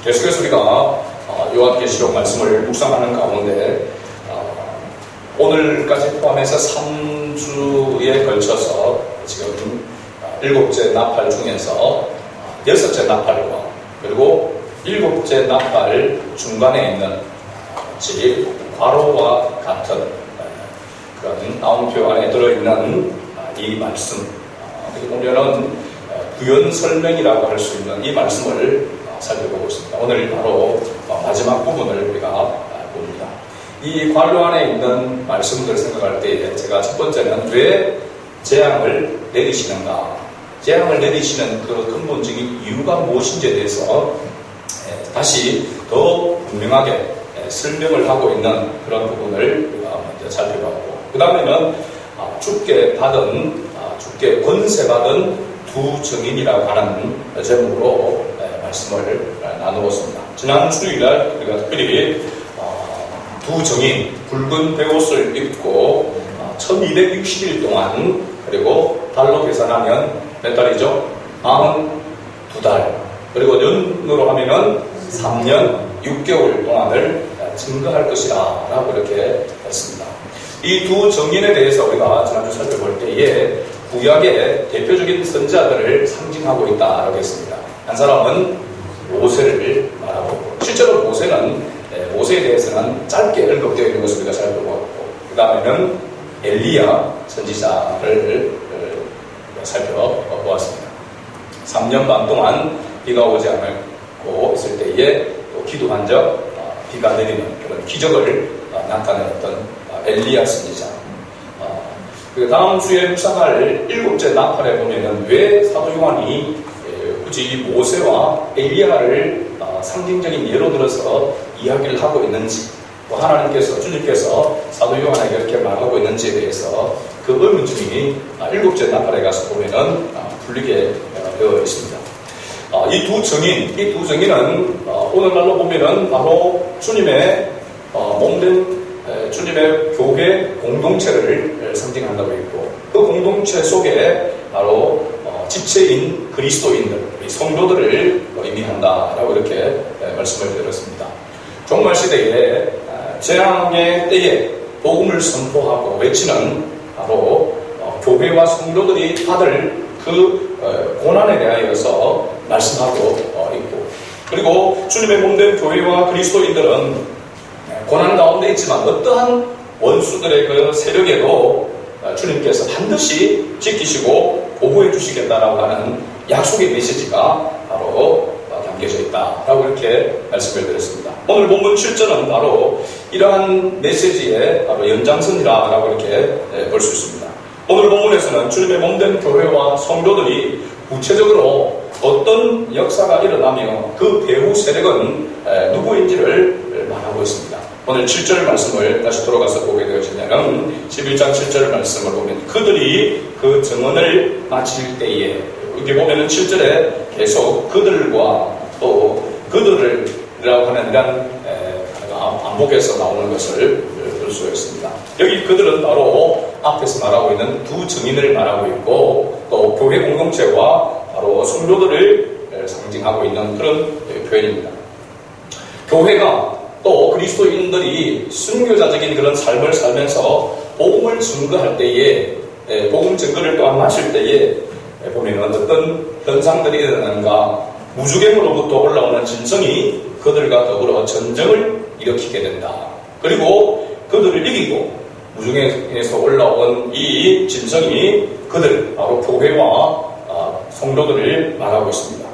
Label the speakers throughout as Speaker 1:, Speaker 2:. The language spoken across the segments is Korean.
Speaker 1: 계속해서 우리가 요한계시록 말씀을 묵상하는 가운데 오늘까지 포함해서 3주에 걸쳐서 지금 7째 나팔 중에서 6째 나팔과 그리고 7째 나팔 중간에 있는 즉 괄호와 같은 그런 나온표 안에 들어있는 이 말씀, 오늘은 부연 설명이라고 할 수 있는 이 말씀을 살펴보고 있습니다. 오늘 바로 마지막 부분을 우리가 봅니다. 이 관료 안에 있는 말씀들을 생각할 때 제가 첫 번째는 왜 재앙을 내리시는가, 재앙을 내리시는 그 근본적인 이유가 무엇인지에 대해서 다시 더 분명하게 설명을 하고 있는 그런 부분을 우리가 먼저 살펴봤고, 그 다음에는 주께 권세받은 두 증인이라고 하는 제목으로 말씀을 나누었습니다. 지난 주일날 우리가 특별히 두 증인, 붉은 베옷을 입고 1260일 동안, 그리고 달로 계산하면 몇 달이죠? 42달, 그리고 년으로 하면은 3년 6개월 동안을 증거할 것이다 라고 이렇게 했습니다. 이 두 증인에 대해서 우리가 지난주 살펴볼 때에 구약의 대표적인 선지자들을 상징하고 있다라고 했습니다. 한 사람은 모세를 말하고 있고, 실제로 모세에 대해서는 짧게 언급되어 있는 것을 우리가 살펴보았고, 그 다음에는 엘리야 선지자를 살펴보았습니다. 3년 반 동안 비가 오지 않고 있을 때에 또 기도한 적 비가 내리는 그런 기적을 나타내었던 엘리야 선지자. 그 다음 주에 묵상할 7째 나팔에 보면은 왜 사도 요한이 굳이 모세와 엘리야를 상징적인 예로 들어서 이야기를 하고 있는지, 또 하나님께서, 주님께서 사도 요한에게 이렇게 말하고 있는지에 대해서 그 의문점이 7째 나팔에 가서 보면은 풀리게 되어 있습니다. 이 두 증인은 오늘날로 보면은 바로 주님의 몸된 주님의 교회 공동체를 상징한다고 했고, 그 공동체 속에 바로 지체인 그리스도인들, 성도들을 의미한다라고 이렇게 말씀을 드렸습니다. 종말 시대에 재앙의 때에 복음을 선포하고 외치는 바로 교회와 성도들이 받을 그 고난에 대하여서 말씀하고 있고, 그리고 주님의 몸된 교회와 그리스도인들은 고난 가운데 있지만 어떠한 원수들의 그 세력에도 주님께서 반드시 지키시고 보호해 주시겠다라고 하는 약속의 메시지가 바로 담겨져 있다라고 이렇게 말씀을 드렸습니다. 오늘 본문 7절은 바로 이러한 메시지의 바로 연장선이라고 이렇게 볼 수 있습니다. 오늘 본문에서는 주님의 몸된 교회와 성도들이 구체적으로 어떤 역사가 일어나며 그 배후 세력은 누구인지를 말하고 있습니다. 오늘 7절 말씀을 다시 돌아가서 보게 되어지냐면 11장 7절 말씀을 보면 그들이 그 증언을 마칠 때에, 여기 보면은 7절에 계속 그들과 또 그들이라고 하는 이런 안목에서 나오는 것을 볼 수 있습니다. 여기 그들은 바로 앞에서 말하고 있는 두 증인을 말하고 있고, 또 교회 공동체와 바로 성도들을 상징하고 있는 그런 표현입니다. 교회가 또 그리스도인들이 순교자적인 그런 삶을 살면서 복음을 증거할 때에, 복음 증거를 또한 마칠 때에 보면 어떤 현상들이 일어나는가, 무주갱으로부터 올라오는 진성이 그들과 더불어 전쟁을 일으키게 된다. 그리고 그들을 이기고 무주갱에서 올라온 이 진성이 그들, 바로 교회와 성도들을 말하고 있습니다.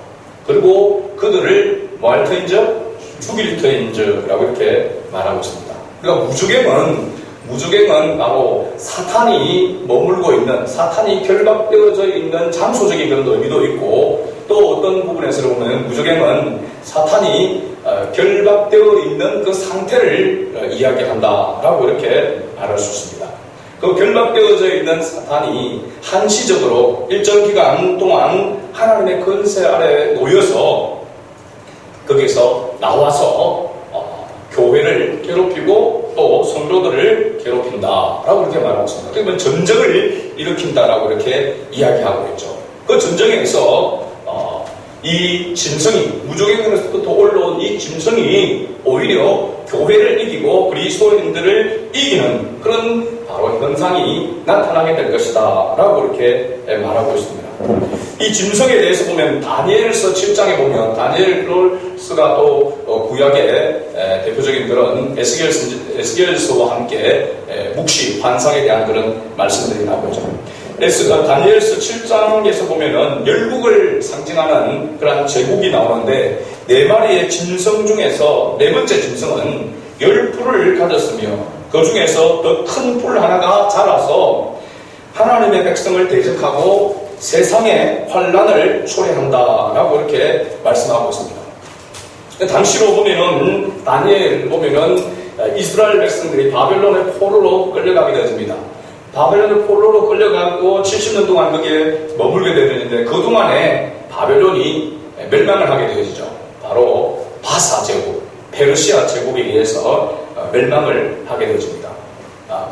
Speaker 1: 그리고 그들을 뭐 할 터인저? 죽일 터인저라고 이렇게 말하고 있습니다. 그러니까 무주갱은 바로 사탄이 머물고 있는, 사탄이 결박되어져 있는 장소적인 그런 의미도 있고, 또 어떤 부분에서 보면 무주갱은 사탄이 결박되어 있는 그 상태를 이야기한다라고 이렇게 말할 수 있습니다. 그 결박되어져 있는 사탄이 한시적으로 일정 기간 동안 하나님의 권세 아래 놓여서 거기서 나와서 교회를 괴롭히고 또 성도들을 괴롭힌다라고 이렇게 말하고 있습니다. 그러면 전쟁을 일으킨다라고 이렇게 이야기하고 있죠. 그 전쟁에서 이 진성이 무조갱으로부터 올라온 나타났던 이 짐승이 오히려 교회를 이기고 그리스도인들을 이기는 그런 바로 현상이 나타나게 될 것이다 라고 이렇게 말하고 있습니다. 이 짐승에 대해서 보면 다니엘서 7장에 보면 다니엘서가 또 구약의 대표적인 그런 에스겔서와 함께 묵시, 환상에 대한 그런 말씀들이 나오죠. 다니엘서 7장에서 보면은 열국을 상징하는 그런 제국이 나오는데 네 마리의 짐승 중에서 네 번째 짐승은 10뿔을 가졌으며 그 중에서 더 큰 뿔 하나가 자라서 하나님의 백성을 대적하고 세상의 환란을 초래한다라고 이렇게 말씀하고 있습니다. 당시로 보면은 다니엘 보면은 이스라엘 백성들이 바벨론의 포로로 끌려가게 되어집니다. 바벨론의 포로로 끌려가고 70년 동안 거기에 머물게 되는데 그 동안에 바벨론이 멸망을 하게 되어지죠. 바로 바사 제국, 페르시아 제국에 의해서 멸망을 하게 되어집니다.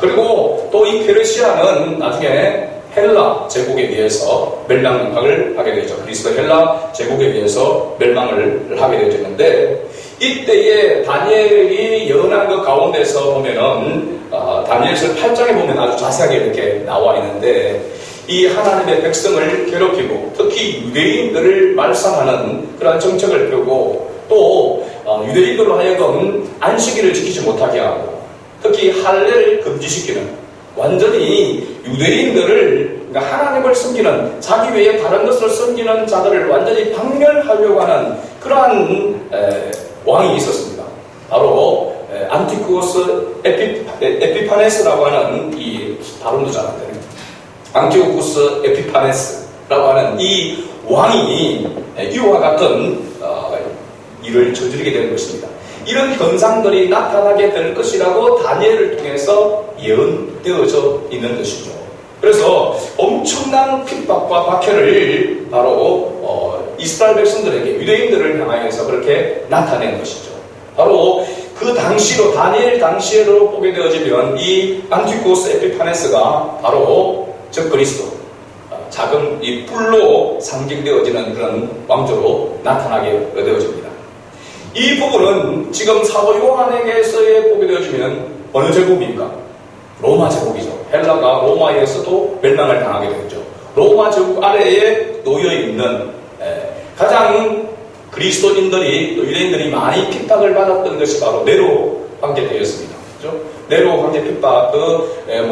Speaker 1: 그리고 또 이 페르시아는 나중에 헬라 제국에 의해서 멸망을 하게 되죠. 그리스도 헬라 제국에 의해서 멸망을 하게 되어지는데 이때에 다니엘이 예언한 그 가운데서 보면은 다니엘서 8장에 보면 아주 자세하게 이렇게 나와 있는데 이 하나님의 백성을 괴롭히고 특히 유대인들을 말살하는 그런 정책을 펴고 또 유대인들로 하여금 안식일을 지키지 못하게 하고 특히 할례를 금지시키는 완전히 유대인들을 그러니까 하나님을 섬기는 자기 외에 다른 것을 섬기는 자들을 완전히 박멸하려고 하는 그러한 왕이 있었습니다. 바로 안티쿠스 에피파네스라고 하는 이 발음도 잘 안 되네요. 안티오쿠스 에피파네스라고 하는 이 왕이 이와 같은 일을 저지르게 된 것입니다. 이런 현상들이 나타나게 될 것이라고 다니엘을 통해서 예언되어져 있는 것이죠. 그래서 엄청난 핍박과 박해를 바로 이스라엘 백성들에게 유대인들을 향하여서 그렇게 나타낸 것이죠. 바로 그 당시로 다니엘 당시로 보게 되어지면 이 안티쿠스 에피파네스가 바로 즉 그리스도 작은 이 뿔로 상징되어지는 그런 왕조로 나타나게 되어집니다. 이 부분은 지금 사도 요한에게서의 보게 되어지면 어느 제국입니까? 로마 제국이죠. 헬라가 로마에서도 멸망을 당하게 되었죠. 로마 제국 아래에 놓여있는 가장 그리스도인들이 또 유대인들이 많이 핍박을 받았던 것이 바로 네로 황제 때였습니다. 그렇죠? 네로 황제 핍박,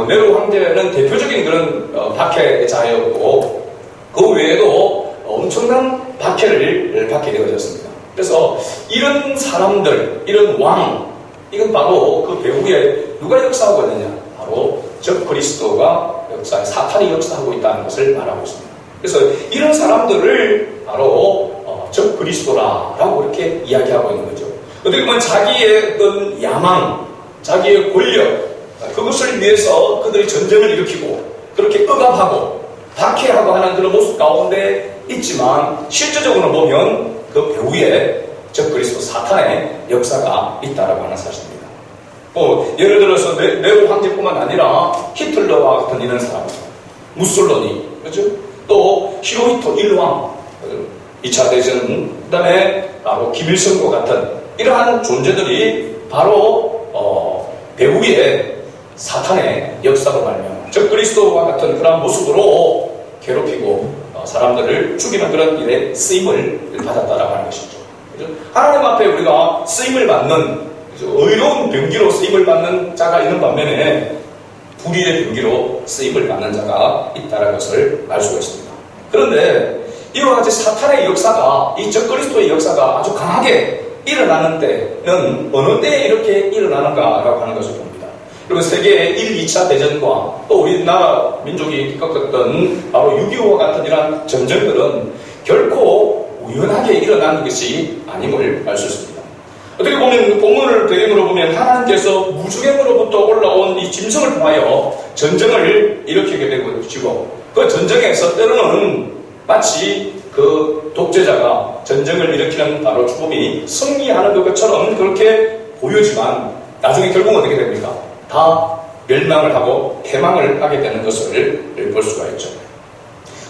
Speaker 1: 네로 황제는 대표적인 그런 박해자였고 그 외에도 엄청난 박해를 받게 되어졌습니다. 그래서 이런 사람들, 이런 왕, 이건 바로 그 배후에 누가 역사하고 있느냐? 바로 적 그리스도가 사탄이 역사하고 있다는 것을 말하고 있습니다. 그래서 이런 사람들을 바로 적 그리스도라라고 이렇게 이야기하고 있는 거죠. 어떻게 보면 자기의 어떤 야망, 자기의 권력, 그것을 위해서 그들이 전쟁을 일으키고 그렇게 억압하고 박해하고 하는 그런 모습 가운데 있지만 실제적으로 보면 그 배후에 적 그리스도 사탄의 역사가 있다라고 하는 사실입니다. 예를 들어서 네로 황제뿐만 아니라 히틀러와 같은 이런 사람, 무솔로니, 그렇죠? 또 히로히토 1왕, 2차 대전, 그 다음에 바로 김일성과 같은 이러한 존재들이 바로 배후에 사탄의 역사로 말미암아 적 그리스도와 같은 그런 모습으로 괴롭히고 사람들을 죽이는 그런 일에 쓰임을 받았다라고 하는 것이죠. 그렇죠? 하나님 앞에 우리가 쓰임을 받는 의로운 병기로 쓰임을 받는 자가 있는 반면에 불의의 병기로 쓰임을 받는 자가 있다는 것을 알 수가 있습니다. 그런데 이와 같이 사탄의 역사가 이 적 그리스도의 역사가 아주 강하게 일어나는 때는 어느 때에 이렇게 일어나는가라고 하는 것을 봅니다. 그리고 세계의 1, 2차 대전과 또 우리나라 민족이 겪었던 바로 6.25와 같은 이러한 전쟁들은 결코 우연하게 일어나는 것이 아님을 알 수 있습니다. 어떻게 보면 본문을 배경으로 보면 하나님께서 무중행으로부터 올라온 이 짐승을 통하여 전쟁을 일으키게 되고 그 전쟁에서 때로는 마치 그 독재자가 전쟁을 일으키는 바로 죽음이 승리하는 것처럼 그렇게 보여지만 나중에 결국은 어떻게 됩니까? 다 멸망을 하고 패망을 하게 되는 것을 볼 수가 있죠.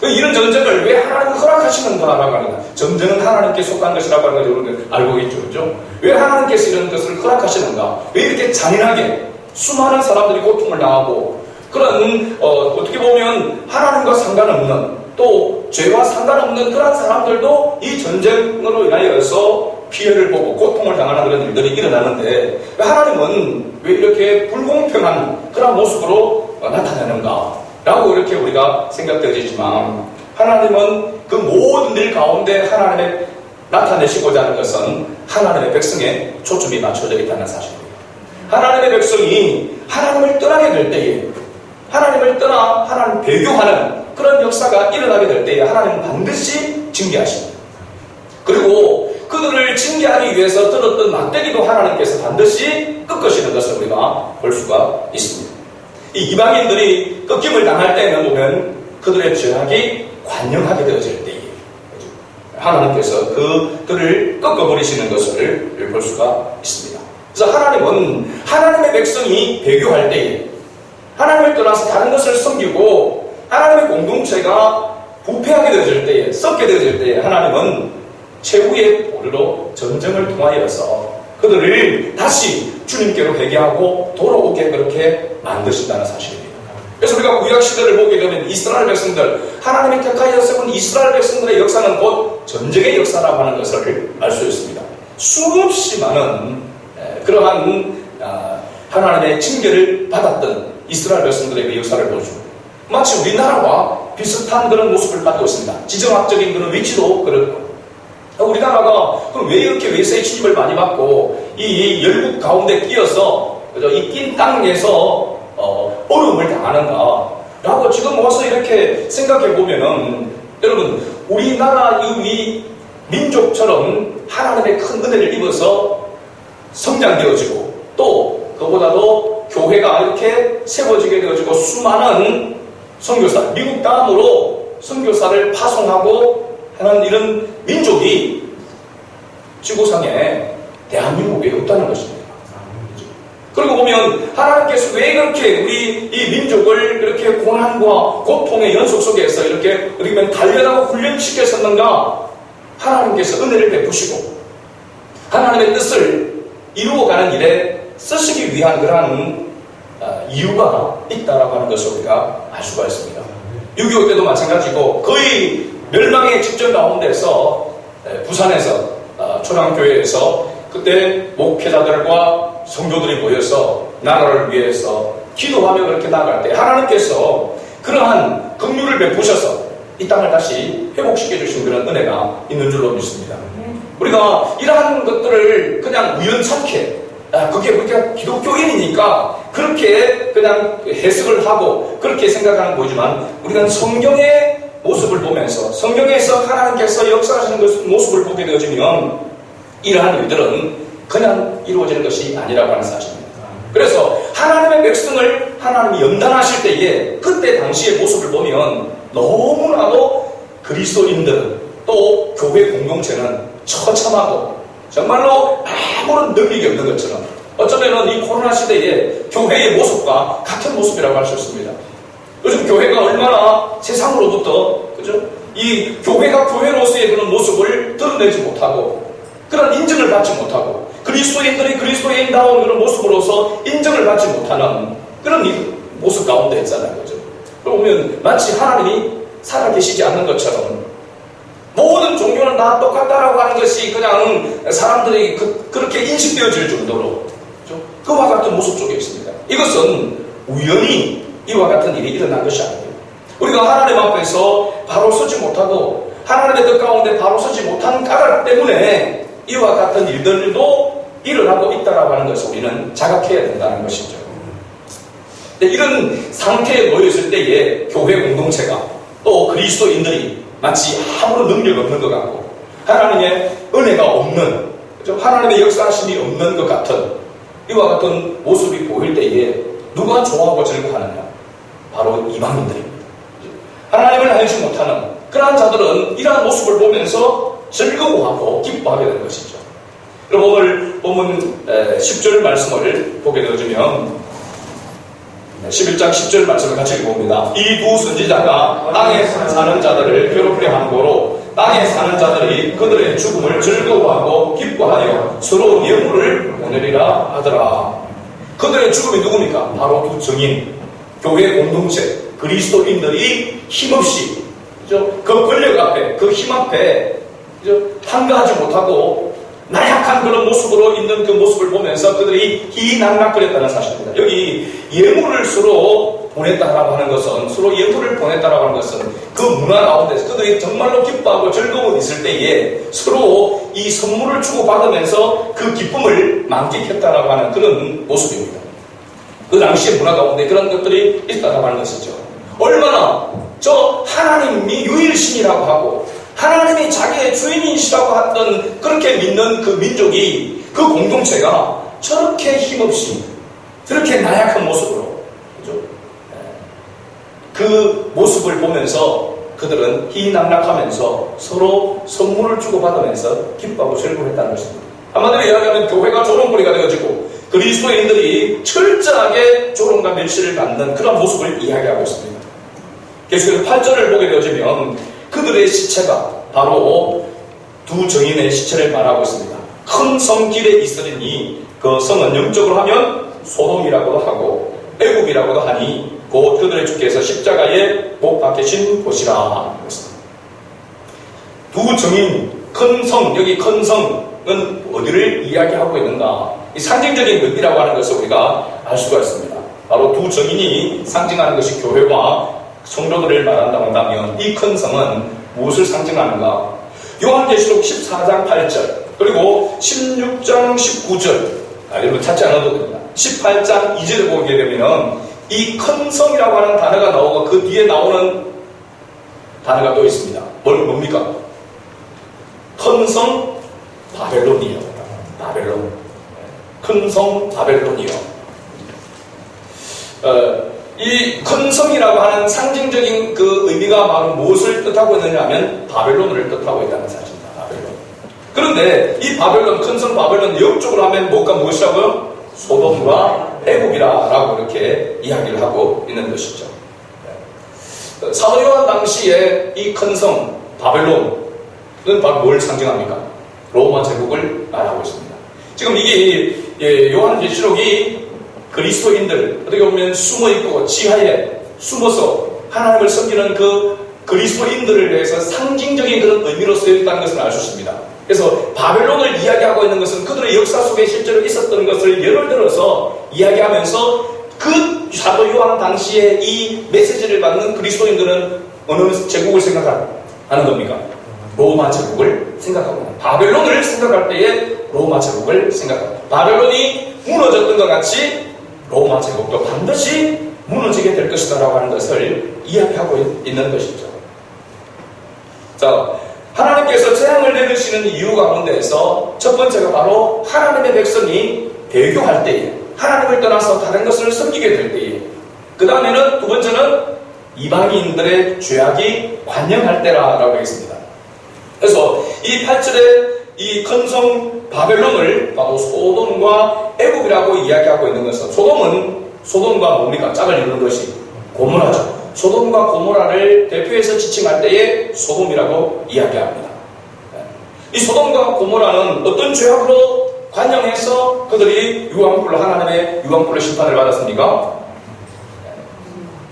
Speaker 1: 이런 전쟁을 왜 하나님이 허락하시는가라고 하는 거야. 전쟁은 하나님께 속한 것이라고 하는 걸 여러분들 알고 있죠, 그죠? 왜 하나님께서 이런 것을 허락하시는가? 왜 이렇게 잔인하게 수많은 사람들이 고통을 당하고 그런 어떻게 보면 하나님과 상관없는 또 죄와 상관없는 그런 사람들도 이 전쟁으로 인하여서 피해를 보고 고통을 당하는 그런 일들이 일어나는데 하나님은 왜 이렇게 불공평한 그런 모습으로 나타나는가? 라고 이렇게 우리가 생각되지만 하나님은 그 모든 일 가운데 하나님의 나타내시고자 하는 것은 하나님의 백성에 초점이 맞춰져 있다는 사실입니다. 하나님의 백성이 하나님을 떠나게 될 때에 하나님을 떠나 하나님 배교하는 그런 역사가 일어나게 될 때에 하나님은 반드시 징계하십니다. 그리고 그들을 징계하기 위해서 들었던 막대기도 하나님께서 반드시 꺾으시는 것을 우리가 볼 수가 있습니다. 이 이방인들이 꺾임을 당할 때는 보면 그들의 죄악이 관영하게 되어질 때에 하나님께서 그들을 꺾어버리시는 것을 볼 수가 있습니다. 그래서 하나님은 하나님의 백성이 배교할 때에 하나님을 떠나서 다른 것을 섬기고 하나님의 공동체가 부패하게 되어질 때에 썩게 되어질 때에 하나님은 최후의 보루로 전쟁을 통하여서 그들을 다시 주님께로 회개하고 돌아오게 그렇게 만드신다는 사실입니다. 그래서 우리가 구약시대를 보게 되면 이스라엘 백성들, 하나님이 택하여 세운 이스라엘 백성들의 역사는 곧 전쟁의 역사라고 하는 것을 알 수 있습니다. 수없이 많은 그러한 하나님의 징계를 받았던 이스라엘 백성들의 그 역사를 보죠. 마치 우리나라와 비슷한 그런 모습을 갖고 있습니다. 지정학적인 그런 위치도 그렇고 우리나라가 그럼 왜 이렇게 외세의 침입을 많이 받고 이 열국 가운데 끼어서 이 낀 땅에서 어려움을 당하는가 라고 지금 와서 이렇게 생각해 보면은 여러분 우리나라 이 민족처럼 하나님의 큰 은혜를 입어서 성장되어지고 또 그보다도 교회가 이렇게 세워지게 되어지고 수많은 선교사 미국 다음으로 선교사를 파송하고 하는 이런 민족이 지구상에 대한민국에 없다는 것입니다. 그리고 보면 하나님께서 왜 그렇게 우리 이 민족을 이렇게 고난과 고통의 연속 속에서 이렇게 우리면 단련하고 훈련시켰었는가? 하나님께서 은혜를 베푸시고 하나님의 뜻을 이루어가는 일에 쓰시기 위한 그러한 이유가 있다라고 하는 것을 우리가 알 수가 있습니다. 6.25 때도 마찬가지고 거의 멸망의 직전 가운데서 부산에서 초량교회에서 그때 목회자들과 성도들이 모여서 나라를 위해서 기도하며 그렇게 나아갈 때 하나님께서 그러한 긍휼을 베푸셔서 이 땅을 다시 회복시켜 주신 그런 은혜가 있는 줄로 믿습니다. 우리가 이러한 것들을 그냥 우연찮게 그게 우리가 기독교인이니까 그렇게 그냥 해석을 하고 그렇게 생각하는 거지만 우리가 성경의 모습을 보면서 성경에서 하나님께서 역사하시는 모습을 보게 되어지면 이러한 일들은 그냥 이루어지는 것이 아니라고 하는 사실입니다. 그래서 하나님의 백성을 하나님이 연단하실 때에 그때 당시의 모습을 보면 너무나도 그리스도인들은 또 교회 공동체는 처참하고 정말로 아무런 능력이 없는 것처럼 어쩌면 이 코로나 시대에 교회의 모습과 같은 모습이라고 할 수 있습니다. 요즘 교회가 얼마나 세상으로부터 그죠? 이 교회가 교회로서의 그런 모습을 드러내지 못하고 그런 인정을 받지 못하고 그리스도인들이 그리스도인다운 그런 모습으로서 인정을 받지 못하는 그런 모습 가운데 있잖아요. 그죠? 그러면 마치 하나님이 살아계시지 않는 것처럼 모든 종교는 다 똑같다라고 하는 것이 그냥 사람들이 그렇게 인식되어질 정도로 그죠? 그와 같은 모습 속에 있습니다. 이것은 우연히 이와 같은 일이 일어난 것이 아니에요. 우리가 하나님 앞에서 바로 서지 못하고 하나님의 뜻 가운데 바로 서지 못하는 까닭 때문에 이와 같은 일들도 일어나고 있다라고 하는 것을 우리는 자각해야 된다는 것이죠. 이런 상태에 놓여있을 때에 교회 공동체가 또 그리스도인들이 마치 아무런 능력 없는 것 같고 하나님의 은혜가 없는 하나님의 역사하심이 없는 것 같은 이와 같은 모습이 보일 때에 누가 좋아하고 즐거워하느냐? 바로 이방인들입니다. 하나님을 알지 못하는 그러한 자들은 이러한 모습을 보면서 즐거워하고 기뻐하게 되는 것이죠. 그럼 오늘 본문 10절 말씀을 보게 되어지면 11장 10절 말씀을 같이 읽어봅니다. 이 두 선지자가 땅에 사는 자들을 괴롭히려 한 거로 땅에 사는 자들이 그들의 죽음을 즐거워하고 기뻐하여 서로 예물을 보내리라 하더라. 그들의 죽음이 누굽니까? 바로 두 증인, 교회 공동체, 그리스도인들이 힘없이 그 권력 앞에, 그 힘 앞에 한가하지 못하고 나약한 그런 모습으로 있는 그 모습을 보면서 그들이 희낙낙거렸다는 사실입니다. 여기 예물을 서로 보냈다라고 하는 것은, 서로 예물을 보냈다라고 하는 것은 그 문화 가운데서 그들이 정말로 기뻐하고 즐거움이 있을 때에 서로 이 선물을 주고받으면서 그 기쁨을 만끽했다라고 하는 그런 모습입니다. 그 당시의 문화 가운데 그런 것들이 있다라고 하는 것이죠. 얼마나 저 하나님이 유일신이라고 하고 하나님이 자기의 주인이시라고 했던, 그렇게 믿는 그 민족이, 그 공동체가 저렇게 힘없이 저렇게 나약한 모습으로, 그죠? 그 모습을 보면서 그들은 희낙낙하면서 서로 선물을 주고받으면서 기뻐하고 즐거워했다는 것입니다. 한마디로 이야기하면 교회가 조롱거리가 되어지고 그리스도인들이 철저하게 조롱과 멸시를 받는 그런 모습을 이야기하고 있습니다. 계속해서 8절을 보게 되어지면 그들의 시체가 바로 두 증인의 시체를 말하고 있습니다. 큰 성길에 있으리니 그 성은 영적으로 하면 소돔이라고도 하고 애국이라고도 하니 곧 그들의 주께서 십자가에 못 박히신 곳이라. 두 증인, 큰 성, 여기 큰 성은 어디를 이야기하고 있는가? 이 상징적인 의미라고 하는 것을 우리가 알 수가 있습니다. 바로 두 증인이 상징하는 것이 교회와 성도들을 말한다고 한다면 이 큰 성은 무엇을 상징하는가? 요한계시록 14장 8절 그리고 16장 19절 여러분 찾지 않아도 됩니다. 18장 2절을 보게 되면 이 큰 성이라고 하는 단어가 나오고 그 뒤에 나오는 단어가 또 있습니다. 뭡니까? 큰 성 바벨론이요. 바벨론. 큰 성 바벨론이요. 이 큰 성이라고 하는 상징적인 그 의미가 바로 무엇을 뜻하고 있느냐 하면 바벨론을 뜻하고 있다는 사실입니다. 바벨론. 그런데 이 바벨론, 큰 성 바벨론 영적으로 하면 무엇이라고요? 소돔과 애국이라고 이렇게 이야기를 하고 있는 것이죠. 사도 요한 당시에 이 큰 성 바벨론은 바로 뭘 상징합니까? 로마 제국을 말하고 있습니다. 지금 이게 요한계시록이 그리스도인들, 어떻게 보면 숨어있고 지하에 숨어서 하나님을 섬기는 그 그리스도인들을 위해서 상징적인 그런 의미로 쓰여있다는 것을 알 수 있습니다. 그래서 바벨론을 이야기하고 있는 것은 그들의 역사 속에 실제로 있었던 것을 예를 들어서 이야기하면서 그 사도 요한 당시에 이 메시지를 받는 그리스도인들은 어느 제국을 생각하는 겁니까? 로마 제국을 생각하고, 바벨론을 생각할 때에 로마 제국을 생각합니다. 바벨론이 무너졌던 것 같이 로마 제국도 반드시 무너지게 될 것이다 라고 하는 것을 이야기하고 있는 것이죠. 자, 하나님께서 재앙을 내리시는 이유 가운데에서 첫 번째가 바로 하나님의 백성이 배교할 때에, 하나님을 떠나서 다른 것을 섬기게 될 때에, 그 다음에는 두 번째는 이방인들의 죄악이 관영할 때라고 했습니다. 그래서 이 8절에 이 큰 성 바벨론을 바로 소돔과 애국이라고 이야기하고 있는 것은, 소돔과 뭡니까? 짝을 이루는 것이 고모라죠. 소돔과 고모라를 대표해서 지칭할 때에 소돔이라고 이야기합니다. 이 소돔과 고모라는 어떤 죄악으로 관영해서 그들이 유황불로, 하나님의 유황불로 심판을 받았습니까?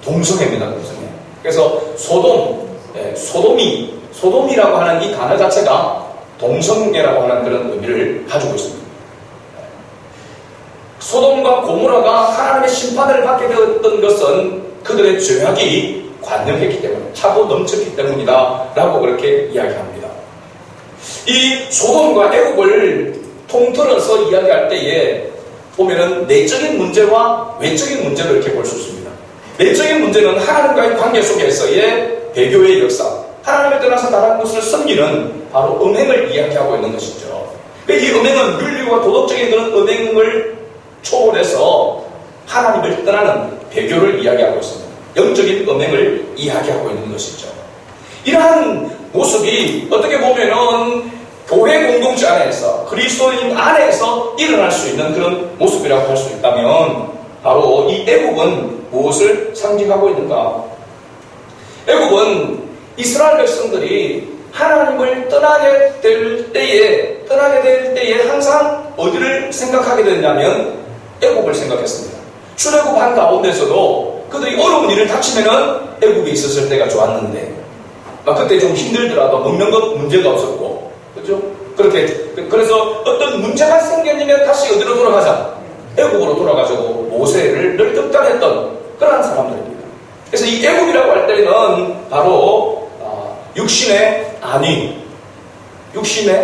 Speaker 1: 동성애입니다. 동성애. 그래서 소돔이라고 하는 이 단어 자체가 동성애라고 하는 그런 의미를 가지고 있습니다. 소돔과 고모라가 하나님의 심판을 받게 되었던 것은 그들의 죄악이 관영했기 때문에, 차고 넘쳤기 때문이다 라고 그렇게 이야기합니다. 이 소돔과 애국을 통틀어서 이야기할 때에 보면은 내적인 문제와 외적인 문제를 이렇게 볼 수 있습니다. 내적인 문제는 하나님과의 관계 속에서의 배교의 역사, 하나님을 떠나서 다른 것을 섬기는 바로 음행을 이야기하고 있는 것이죠. 이 음행은 윤리와 도덕적인 그런 음행을 초월해서 하나님을 떠나는 배교를 이야기하고 있습니다. 영적인 음행을 이야기하고 있는 것이죠. 이러한 모습이 어떻게 보면은 교회 공동체 안에서, 그리스도인 안에서 일어날 수 있는 그런 모습이라고 할 수 있다면, 바로 이 애국은 무엇을 상징하고 있는가? 애국은 이스라엘 백성들이 하나님을 떠나게 될 때에 항상 어디를 생각하게 됐냐면 애국을 생각했습니다. 출애굽한 가운데서도 그들이 어려운 일을 닥치면은 애국에 있었을 때가 좋았는데 그때 좀 힘들더라도 먹는 것 문제가 없었고, 그렇죠? 그래서 어떤 문제가 생겼으면 다시 어디로 돌아가자? 애국으로 돌아가자고 모세를 늘 득달했던 그러한 사람들입니다. 그래서 이 애국이라고 할 때는 바로 육신의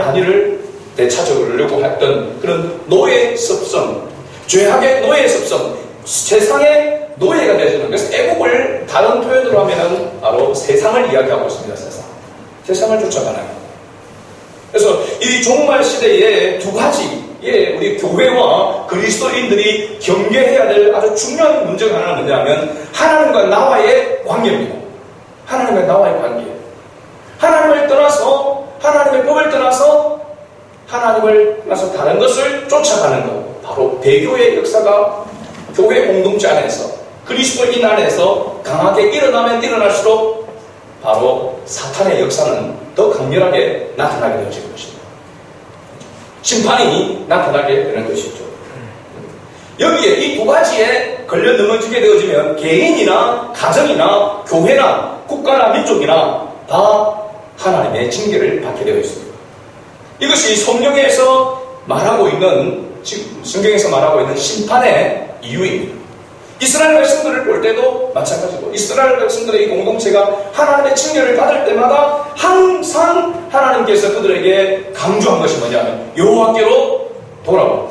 Speaker 1: 안위를 되찾으려고 했던 그런 노예 습성, 죄악의 노예 습성, 세상의 노예가 되어지는. 그래서 애국을 다른 표현으로 하면은 바로 세상을 이야기하고 있습니다. 세상을 쫓아가나요. 그래서 이 종말 시대에 두 가지의 우리 교회와 그리스도인들이 경계해야 될 아주 중요한 문제가 하나는 뭐냐면 하나님과 나와의 관계입니다. 하나님과 나와의 관계. 하나님을 떠나서, 하나님의 법을 떠나서 다른 것을 쫓아가는 것. 바로 배교의 역사가 교회 공동체 안에서, 그리스도인 안에서 강하게 일어나면 일어날수록 바로 사탄의 역사는 더 강렬하게 나타나게 되어지는 것입니다. 심판이 나타나게 되는 것이죠. 여기에 이 두 가지에 걸려 넘어지게 되어지면 개인이나 가정이나 교회나 국가나 민족이나 다 하나님의 징계를 받게 되어 있습니다. 이것이 성경에서 말하고 있는 심판의 이유입니다. 이스라엘 백성들을 볼 때도 마찬가지고 이스라엘 백성들의 이 공동체가 하나님의 징계를 받을 때마다 항상 하나님께서 그들에게 강조한 것이 뭐냐면 여호와께로 돌아오라.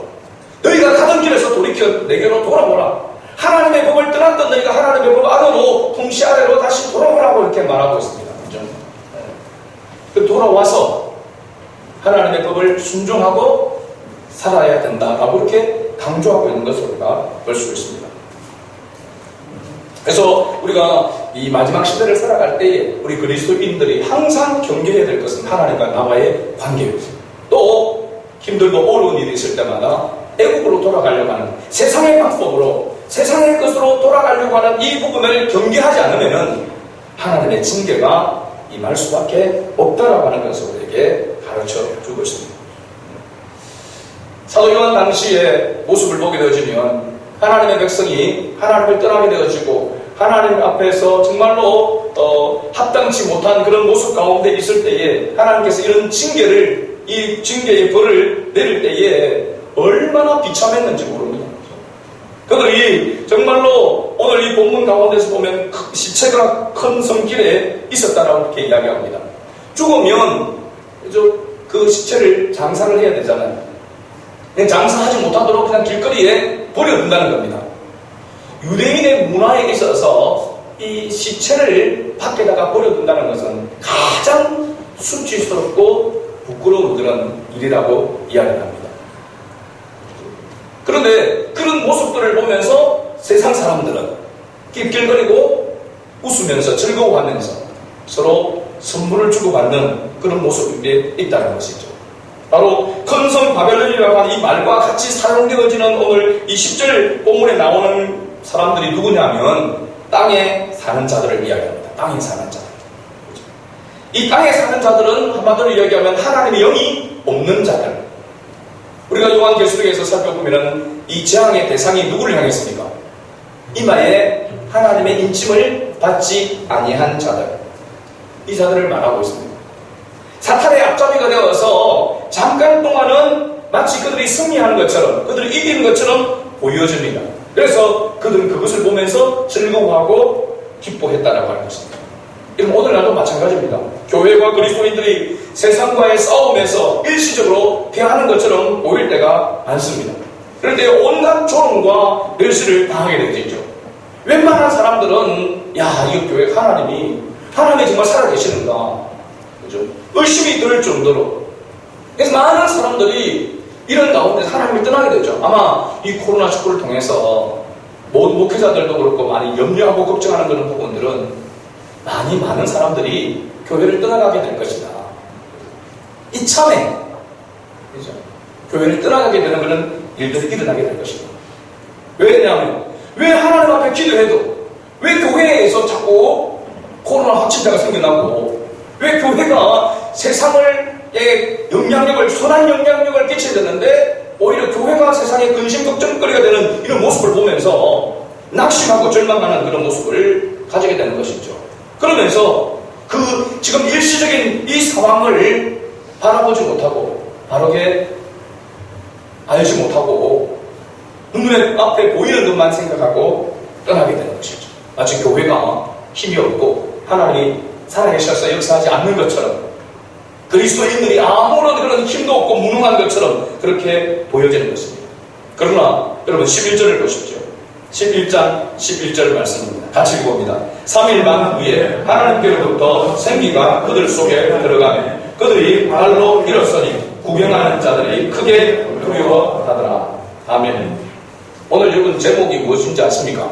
Speaker 1: 너희가 가던 길에서 돌이켜 내게로 돌아오라. 하나님의 법을 떠났던 너희가 하나님의 법 아래로 통치 아래로 다시 돌아오라고 이렇게 말하고 있습니다. 그렇죠? 돌아와서 하나님의 법을 순종하고 살아야 된다라고 이렇게 강조하고 있는 것을 우리가 볼 수 있습니다. 그래서 우리가 이 마지막 시대를 살아갈 때에 우리 그리스도인들이 항상 경계해야 될 것은 하나님과 나와의 관계입니다. 또 힘들고 어려운 일이 있을 때마다 애국으로 돌아가려고 하는 세상의 방법으로 세상의 것으로 돌아가려고 하는 이 부분을 경계하지 않으면 하나님의 징계가 임할 수밖에 없다라고 하는 것을 우리에게 가르쳐 주고 있습니다. 사도 요한 당시의 모습을 보게 되어지면 하나님의 백성이 하나님을 떠나게 되어지고 하나님 앞에서 정말로 합당치 못한 그런 모습 가운데 있을 때에 하나님께서 이런 이 징계의 벌을 내릴 때에 얼마나 비참했는지 모릅니다. 그들이 정말로 오늘 이 본문 가운데서 보면 시체가 큰 성길에 있었다라고 이렇게 이야기합니다. 죽으면 그 시체를 장사를 해야 되잖아요. 장사하지 못하도록 그냥 길거리에 버려둔다는 겁니다. 유대인의 문화에 있어서 이 시체를 밖에다가 버려둔다는 것은 가장 수치스럽고 부끄러운 그런 일이라고 이야기합니다. 그런데 그런 모습들을 보면서 세상 사람들은 낄낄거리고 웃으면서 즐거워하면서 서로 선물을 주고받는 그런 모습이 있다는 것이죠. 바로 큰 성 바벨론이라고 하는 이 말과 같이 사용되어지는 오늘 이 10절 본문에 나오는 사람들이 누구냐면 땅에 사는 자들을 이야기합니다. 땅에 사는 자들. 이 땅에 사는 자들은 한마디로 이야기하면 하나님의 영이 없는 자들. 우리가 요한계시록에서 살펴보면 이 재앙의 대상이 누구를 향했습니까? 이마에 하나님의 인침을 받지 아니한 자들. 이 자들을 말하고 있습니다. 사탄의 앞잡이가 되어서 잠깐 동안은 마치 그들이 승리하는 것처럼 그들이 이기는 것처럼 보여집니다. 그래서 그들은 그것을 보면서 즐거워하고 기뻐했다라고 하는 것입니다. 이런 오늘날도 마찬가지입니다. 교회와 그리스도인들이 세상과의 싸움에서 일시적으로 패하는 것처럼 보일 때가 많습니다. 그럴 때 온갖 조롱과 멸시를 당하게 되죠. 웬만한 사람들은 야, 이 교회 하나님이 정말 살아계시는가, 그죠? 의심이 들 정도로. 그래서 많은 사람들이 이런 가운데 하나님을 떠나게 되죠. 아마 이 코로나19를 통해서 모든 목회자들도 그렇고 많이 염려하고 걱정하는 그런 부분들은 많은 사람들이 교회를 떠나가게 될 것이다. 이참에, 그죠? 교회를 떠나가게 되는 그런 일들이 일어나게 될 것이다. 왜냐하면 왜 하나님 앞에 기도해도 왜 교회에서 자꾸 코로나 확진자가 생겨나고 왜 교회가 세상을 영향력을 선한 영향력을 끼치는데 오히려 교회가 세상의 근심 걱정거리가 되는 이런 모습을 보면서 낙심하고 절망하는 그런 모습을 가지게 되는 것이죠. 그러면서 그 지금 일시적인 이 상황을 바라보지 못하고 바르게 알지 못하고 눈에 앞에 보이는 것만 생각하고 떠나게 되는 것이죠. 마치 교회가 힘이 없고 하나님이 살아계셔서 역사하지 않는 것처럼 그리스도인들이 아무런 그런 힘도 없고 무능한 것처럼 그렇게 보여지는 것입니다. 그러나 여러분 11절을 보십시오. 11장 11절 말씀입니다. 같이 읽어봅니다. 3일만 후에 하나님께로부터 생기가 그들 속에 들어가며 그들이 발로 일어서니 구경하는 자들이 크게 두려워하더라. 아멘. 오늘 여러분 제목이 무엇인지 아십니까?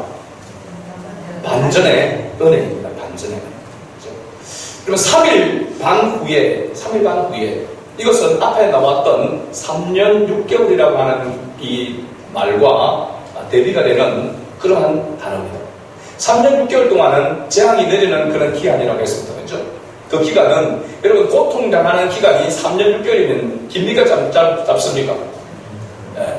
Speaker 1: 반전의 은혜입니다. 반전의 은혜. 그러면 3일 반 후에 이것은 앞에 나왔던 3년 6개월이라고 하는 이 말과 대비가 되는 그러한 단어입니다. 3년 6개월 동안은 재앙이 내리는 그런 기간이라고 했습니다. 그렇죠? 그 기간은 여러분 고통당하는 기간이 3년 6개월이면 깁니까? 짧습니까?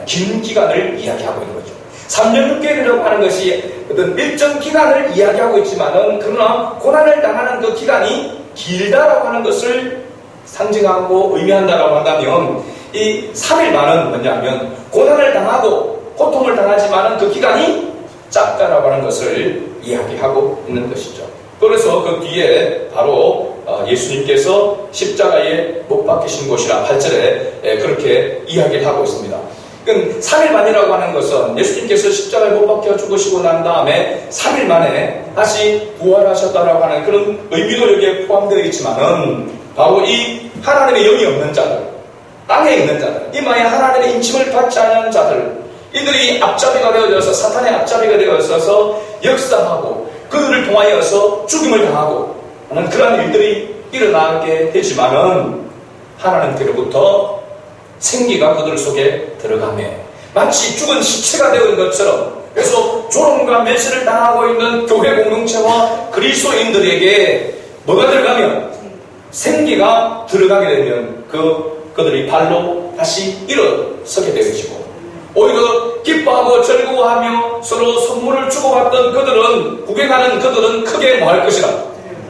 Speaker 1: 긴 기간을 이야기하고 있는 거죠. 3년 6개월이라고 하는 것이 어떤 일정 기간을 이야기하고 있지만은 그러나 고난을 당하는 그 기간이 길다라고 하는 것을 상징하고 의미한다라고 한다면 이 3일만은 뭐냐면 고난을 당하고 고통을 당하지만은 그 기간이 작다라고 하는 것을 이야기하고 있는 것이죠. 그래서 그 뒤에 바로 예수님께서 십자가에 못 박히신 곳이라 8절에 그렇게 이야기를 하고 있습니다. 3일 만이라고 하는 것은 예수님께서 십자가에 못 박혀 죽으시고 난 다음에 3일 만에 다시 부활하셨다라고 하는 그런 의미도 여기에 포함되어 있지만은 바로 이 하나님의 영이 없는 자들, 땅에 있는 자들, 이마에 하나님의 인침을 받지 않은 자들, 이들이 앞잡이가 되어져서 사탄의 앞잡이가 되어서 역사하고 그들을 통하여서 죽임을 당하고 하는 그러한 일들이 일어나게 되지만은 하나님께로부터 생기가 그들 속에 들어가며 마치 죽은 시체가 되는 것처럼 그래서 조롱과 멸시를 당하고 있는 교회 공동체와 그리스도인들에게 뭐가 들어가면 생기가 들어가게 되면 그들이 발로 다시 일어서게 되어지고 오히려 기뻐하고 즐거워하며 서로 선물을 주고받던 그들은 구경하는 그들은 크게 뭐 할 것이다?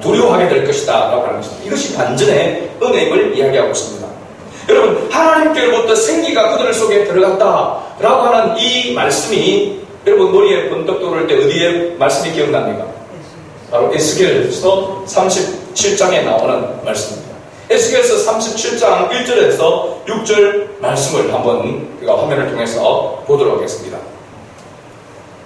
Speaker 1: 두려워하게 될 것이다 라고 하는 것입니다. 이것이 반전의 은혜임을 이야기하고 있습니다. 여러분 하나님께로부터 생기가 그들 속에 들어갔다라고 하는 이 말씀이 여러분 머리에 번뜩 떠오를 때 어디에 말씀이 기억납니까? 바로 에스겔서 37장에 나오는 말씀입니다. 에스겔서 37장 1절에서 6절 말씀을 한번 우리가 화면을 통해서 보도록 하겠습니다.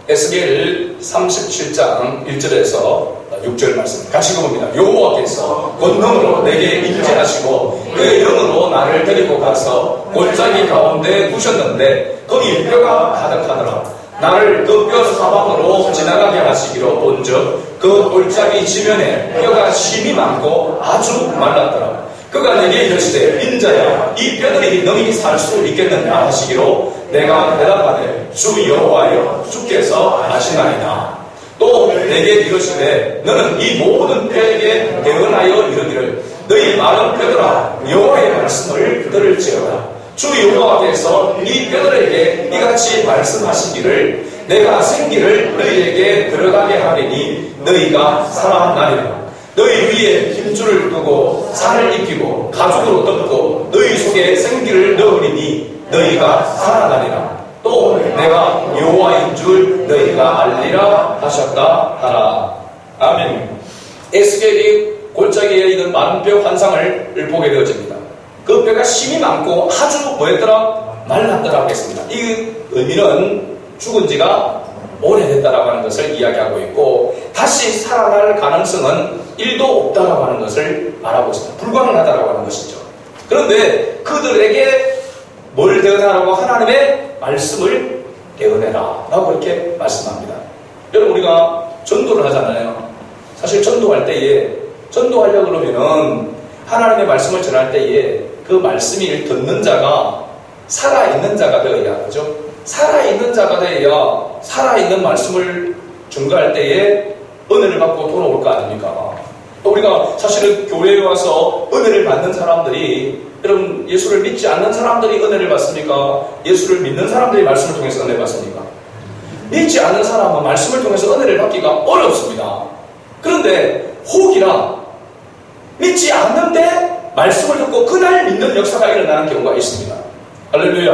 Speaker 1: 에스겔 37장 1절에서 6절 말씀 같이 읽어봅니다. 여호와께서 권능으로 내게 임재하시고 그의 영으로 나를 데리고 가서 골짜기 가운데 두셨는데 거기 뼈가 가득하더라. 나를 그 뼈 사방으로 지나가게 하시기로 본즉 그 골짜기 지면에 뼈가 심이 많고 아주 말랐더라. 그가 내게 이르시되 인자야 이 뼈들이 너희 살 수 있겠느냐 하시기로 내가 대답하되 주 여호와여 주께서 아시나이다. 또 내게 이르시되 너는 이 모든 뼈에게 대언하여 이르기를 너희 마른 뼈들아 여호와의 말씀을 들을지어다. 주 여호와께서 이 뼈들에게 이같이 말씀하시기를 내가 생기를 너희에게 들어가게 하리니 너희가 살아나리라. 너희 위에 힘줄을 끄고 살을 입히고 가죽으로 덮고 너희 속에 생기를 넣으리니 너희가 살아나리라. 또 내가 여호와인 줄 너희가 알리라 하셨다 하라. 아멘. 에스겔이 골짜기에 있는 많은 뼈 환상을 보게 되어집니다. 그 뼈가 심이 많고 아주 뭐였더라? 말랐더라고 했습니다. 이 의미는 죽은 지가 오래됐다라고 하는 것을 이야기하고 있고 다시 살아날 가능성은 1도 없다라고 하는 것을 말하고 있습니다. 불가능하다라고 하는 것이죠. 그런데 그들에게 뭘 대언하라고? 하나님의 말씀을 대언해라 라고 이렇게 말씀합니다. 여러분 우리가 전도를 하잖아요. 사실 전도할 때에 전도하려고 그러면은 하나님의 말씀을 전할 때에 그 말씀을 듣는 자가 살아있는 자가 되어야, 그죠? 살아있는 자가 되어야 살아있는 말씀을 증거할 때에 은혜를 받고 돌아올 거 아닙니까? 우리가 사실은 교회에 와서 은혜를 받는 사람들이, 여러분, 예수를 믿지 않는 사람들이 은혜를 받습니까? 예수를 믿는 사람들이 말씀을 통해서 은혜를 받습니까? 믿지 않는 사람은 말씀을 통해서 은혜를 받기가 어렵습니다. 그런데 혹이나 믿지 않는데 말씀을 듣고 그날 믿는 역사가 일어나는 경우가 있습니다. 할렐루야.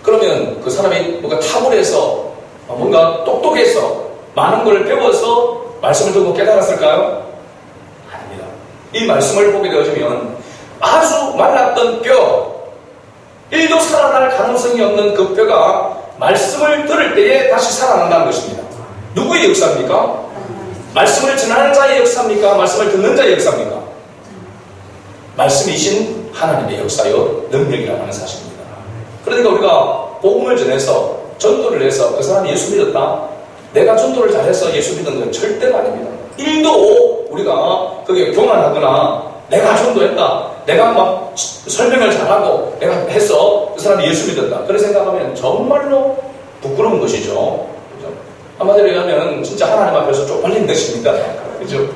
Speaker 1: 그러면 그 사람이 뭔가 탁월해서, 뭔가 똑똑해서 많은 걸 배워서 말씀을 듣고 깨달았을까요? 아닙니다. 이 말씀을 보게 되어지면 아주 말랐던 뼈, 1도 살아날 가능성이 없는 그 뼈가 말씀을 들을 때에 다시 살아난다는 것입니다. 누구의 역사입니까? 말씀을 전하는 자의 역사입니까? 말씀을 듣는 자의 역사입니까? 말씀이신 하나님의 역사요 능력이라고 하는 사실입니다. 그러니까 우리가 복음을 전해서 전도를 해서 그 사람이 예수 믿었다, 내가 전도를 잘해서 예수 믿은 건 절대가 아닙니다. 1도 우리가 그게 교만하거나 내가 전도했다, 내가 막 설명을 잘하고 내가 해서 그 사람이 예수 믿었다, 그런 생각하면 정말로 부끄러운 것이죠. 그죠? 한마디로 얘기하면 진짜 하나님 앞에서 쪽팔린 것입니다. 그죠?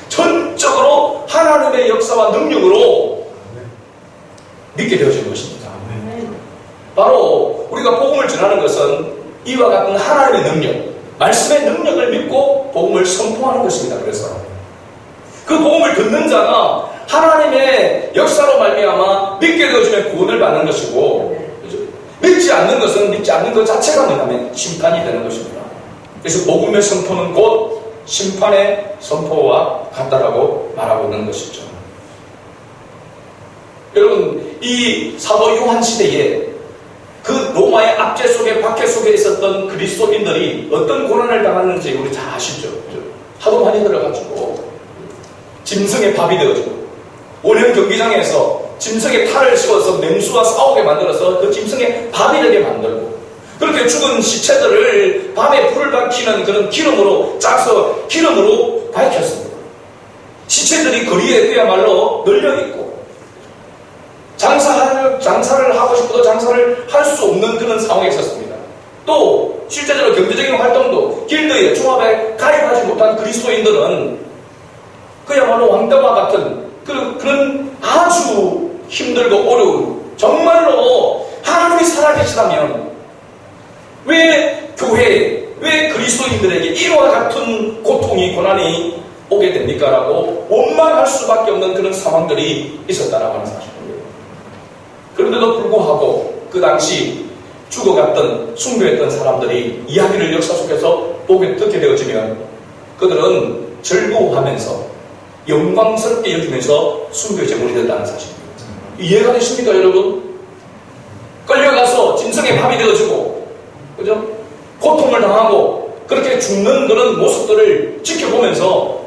Speaker 1: 전적으로 하나님의 역사와 능력으로 믿게 되어진 것입니다. 바로 우리가 복음을 전하는 것은 이와 같은 하나님의 능력, 말씀의 능력을 믿고 복음을 선포하는 것입니다. 그래서 그 복음을 듣는 자가 하나님의 역사로 말미암아 믿게 되어지면 구원을 받는 것이고, 그렇죠? 믿지 않는 것은 믿지 않는 것 자체가 뭐냐면 심판이 되는 것입니다. 그래서 복음의 선포는 곧 심판의 선포와 같다라고 말하고 있는 것이죠. 여러분, 이 사도 요한 시대에 그 로마의 압제 속에 박해 속에 있었던 그리스도인들이 어떤 고난을 당했는지 우리 잘 아시죠? 하도 많이 들어가지고 짐승의 밥이 되어지고, 원형 경기장에서 짐승의 탈을 씌워서 맹수와 싸우게 만들어서 그 짐승의 밥이 되게 만들고, 그렇게 죽은 시체들을 밤에 불을 밝히는 그런 기름으로 짜서 기름으로 밝혔습니다. 시체들이 거리에 그야말로 널려있고, 장사를 하고 싶어도 장사를 할 수 없는 그런 상황에 있었습니다. 또 실제적으로 경제적인 활동도 길드에 종합에 가입하지 못한 그리스도인들은 그야말로 왕따와 같은 그런 아주 힘들고 어려운, 정말로 하나님이 살아계시다면 왜 교회, 왜 그리스도인들에게 이와 같은 고통이, 고난이 오게 됩니까? 라고 원망할 수밖에 없는 그런 상황들이 있었다라고 하는 사실입니다. 그런데도 불구하고 그 당시 죽어갔던, 순교했던 사람들이 이야기를 역사 속에서 듣게 되어지면 그들은 즐거워하면서 영광스럽게 여기면서 순교의 제물이 됐다는 사실입니다. 이해가 되십니까, 여러분? 끌려가서 짐승의 밥이 되어지고, 그죠? 고통을 당하고 그렇게 죽는 그런 모습들을 지켜보면서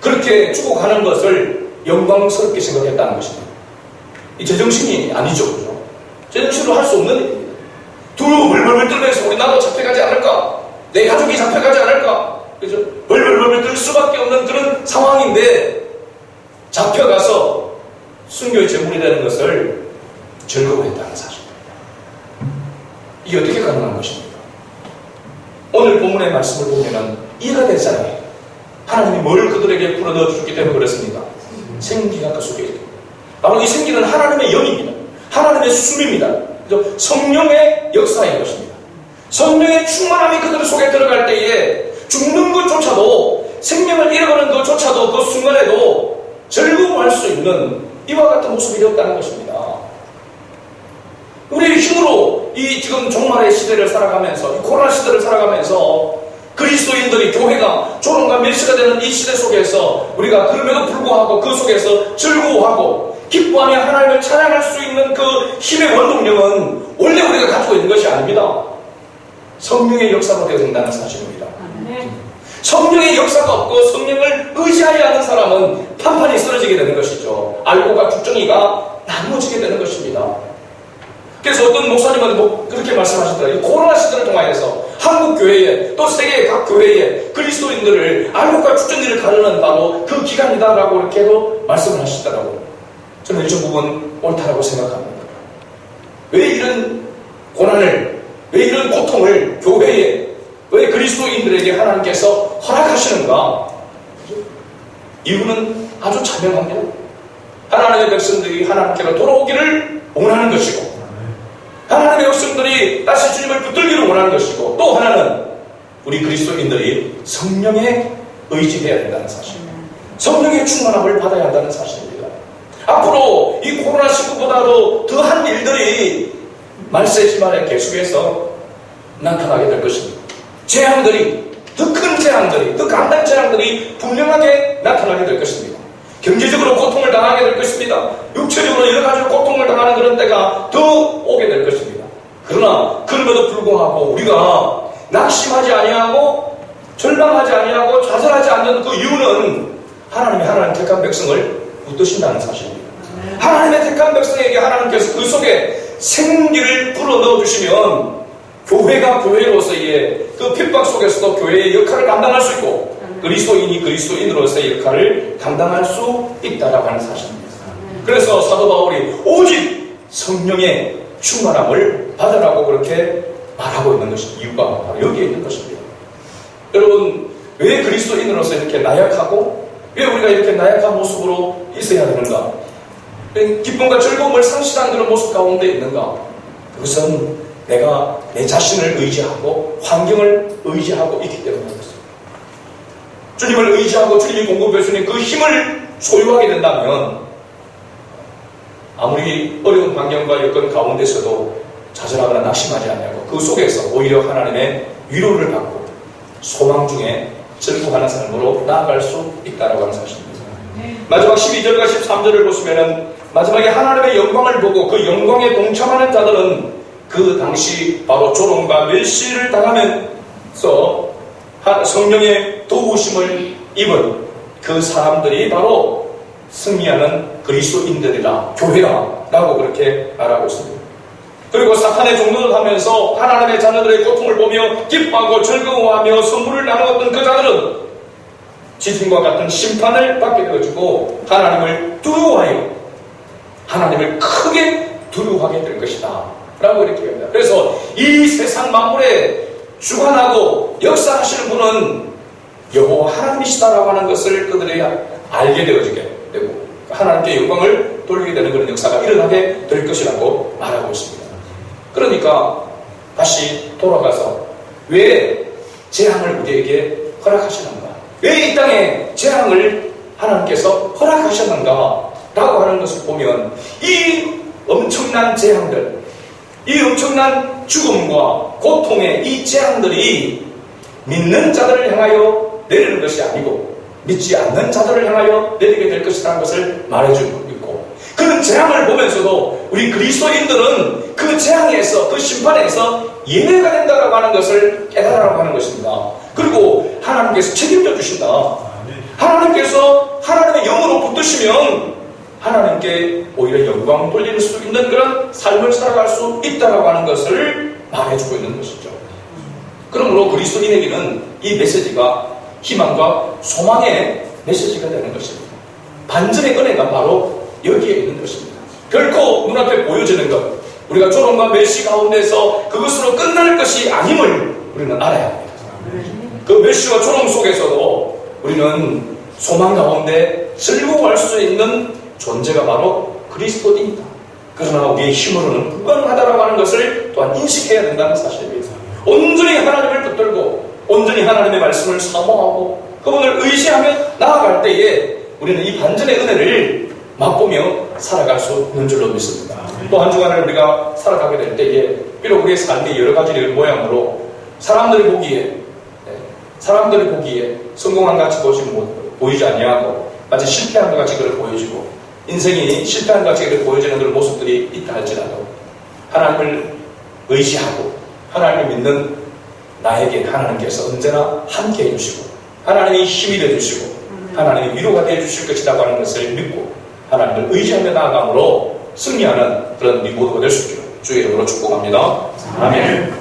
Speaker 1: 그렇게 죽어가는 것을 영광스럽게 생각했다는 것입니다. 이 제정신이 아니죠, 그죠? 제정신으로 할 수 없는 일입니다. 벌벌 떨면서 우리 나도 잡혀가지 않을까? 내 가족이 잡혀가지 않을까? 그죠? 벌벌 떨 수밖에 없는 그런 상황인데 잡혀가서 순교의 제물이 되는 것을 즐거워했다는 사실입니다. 이게 어떻게 가능한 것입니까? 오늘 본문의 말씀을 보면 이해가 되잖아요. 하나님이 뭘 그들에게 풀어넣어 주셨기 때문에 그렇습니다. 생기가 그 속에 있고, 바로 이 생기는 하나님의 영입니다. 하나님의 숨입니다. 성령의 역사인 것입니다. 성령의 충만함이 그들 속에 들어갈 때에 죽는 것조차도, 생명을 잃어가는 것조차도 그 순간에도 즐거워할 수 있는 이와 같은 모습이 되었다는 것입니다. 우리의 힘으로 이 지금 종말의 시대를 살아가면서, 이 코로나 시대를 살아가면서 그리스도인들이, 교회가 조롱과 멸시가 되는 이 시대 속에서 우리가 그럼에도 불구하고 그 속에서 즐거워하고 기뻐하며 하나님을 찬양할 수 있는 그 힘의 원동력은 원래 우리가 가지고 있는 것이 아닙니다. 성령의 역사가 되어야 된다는 사실입니다. 성령의 역사가 없고 성령을 의지하지 않는 사람은 판판이 쓰러지게 되는 것이죠. 알고가 죽정이가 나누어지게 되는 것입니다. 그래서 어떤 목사님은 그렇게 말씀하시더라고요. 코로나 시대를 통하여서 한국 교회에, 또 세계 각 교회에 그리스도인들을 알고과 죽정이를 가르는 바로 그 기간이다라고 이렇게도 말씀을 하시더라고요. 저는 일정 부분 옳다라고 생각합니다. 왜 이런 고난을, 왜 이런 고통을 교회에, 왜 그리스도인들에게 하나님께서 허락하시는가? 이유는 아주 자명합니다. 하나님의 백성들이 하나님께로 돌아오기를 원하는 것이고, 하나님의 백성들이 다시 주님을 붙들기를 원하는 것이고, 또 하나는 우리 그리스도인들이 성령에 의지해야 된다는 사실입니다. 성령의 충만함을 받아야 한다는 사실입니다. 앞으로 이 코로나19보다도 더한 일들이 말세지만에 계속해서 나타나게 될 것입니다. 재앙들이, 더 큰 재앙들이, 더 강한 재앙들이 분명하게 나타나게 될 것입니다. 경제적으로 고통을 당하게 될 것입니다. 육체적으로 여러 가지로 고통을 당하는 그런 때가 더 오게 될 것입니다. 그러나 그럼에도 불구하고 우리가 낙심하지 아니하고 절망하지 아니하고 좌절하지 않는 그 이유는 하나님 택한 백성을 붙드신다는 사실입니다. 하나님의 택한 백성에게 하나님께서 그 속에 생기를 불어넣어 주시면 교회가 교회로서의 그 핍박 속에서도 교회의 역할을 감당할 수 있고, 그리스도인이 그리스도인으로서의 역할을 감당할 수 있다라고 하는 사실입니다. 그래서 사도 바울이 오직 성령의 충만함을 받으라고 그렇게 말하고 있는 것이, 이유가 바로 여기에 있는 것입니다. 여러분, 왜 그리스도인으로서 이렇게 나약하고 왜 우리가 이렇게 나약한 모습으로 있어야 되는가? 기쁨과 즐거움을 상실한 그런 모습 가운데 있는가? 그것은 내가 내 자신을 의지하고 환경을 의지하고 있기 때문에 그렇습니다. 주님을 의지하고 주님이 공급해 주는 그 힘을 소유하게 된다면 아무리 어려운 환경과 여건 가운데서도 좌절하거나 낙심하지 않냐고 그 속에서 오히려 하나님의 위로를 받고 소망 중에 즐거워하는 삶으로 나아갈 수 있다고 하는 사실입니다. 마지막 12절과 13절을 보시면은 마지막에 하나님의 영광을 보고 그 영광에 동참하는 자들은 그 당시 바로 조롱과 멸시를 당하면서 성령의 도우심을 입은 그 사람들이 바로 승리하는 그리스도인들이다, 교회다라고 그렇게 말하고 있습니다. 그리고 사탄의 종노릇 하면서 하나님의 자녀들의 고통을 보며 기뻐하고 즐거워하며 선물을 나누었던 그 자들은 지진과 같은 심판을 받게 되어지고 하나님을 두려워하여 하나님을 크게 두려워하게 될 것이다 라고 이렇게 합니다. 그래서 이 세상 만물에 주관하고 역사하시는 분은 여호와 하나님이시다라고 하는 것을 그들이 알게 되어지게 되고 하나님께 영광을 돌리게 되는 그런 역사가 일어나게 될 것이라고 말하고 있습니다. 그러니까 다시 돌아가서 왜 재앙을 우리에게 허락하시는가? 왜 이 땅에 재앙을 하나님께서 허락하셨는가? 라고 하는 것을 보면 이 엄청난 재앙들, 이 엄청난 죽음과 고통의 이 재앙들이 믿는 자들을 향하여 내리는 것이 아니고 믿지 않는 자들을 향하여 내리게 될 것이라는 것을 말해주고 있고, 그런 재앙을 보면서도 우리 그리스도인들은 그 재앙에서, 그 심판에서 예외가 된다고 하는 것을 깨달으라고 하는 것입니다. 그리고 하나님께서 책임져 주신다. 하나님께서 하나님의 영으로 붙드시면 하나님께 오히려 영광 돌릴 수 있는 그런 삶을 살아갈 수 있다고 하는 것을 말해주고 있는 것이죠. 그러므로 그리스도인에게는 이 메시지가 희망과 소망의 메시지가 되는 것입니다. 반전의 은혜가 바로 여기에 있는 것입니다. 결코 눈앞에 보여지는 것, 우리가 조롱과 멸시 가운데서 그것으로 끝날 것이 아님을 우리는 알아야 합니다. 그 멸시와 조롱 속에서도 우리는 소망 가운데 즐거워할 수 있는 존재가 바로 그리스도인이다. 그러나 우리의 힘으로는 불가능하다고 하는 것을 또한 인식해야 된다는 사실입니다. 온전히 하나님을 붙들고 온전히 하나님의 말씀을 사모하고 그분을 의지하며 나아갈 때에 우리는 이 반전의 은혜를 맛보며 살아갈 수 있는 줄로 믿습니다. 또 한 주간을 우리가 살아가게 될 때에 비록 우리의 삶이 여러 가지 모양으로 사람들이 보기에 성공한 같이 보이지 아니하고 마치 실패한 것 같이 그를 보여주고 인생이 실패한 것 같이 그를 보여지는 그런 모습들이 있다 할지라도 하나님을 의지하고 하나님을 믿는 나에게 하나님께서 언제나 함께 해주시고 하나님이 힘이 되어주시고 하나님이 위로가 되어주실 것이라고 하는 것을 믿고 하나님을 의지하며 나아감으로 승리하는 그런 우리 모두가 될 수 있기를 주의 이름으로 축복합니다. 아멘.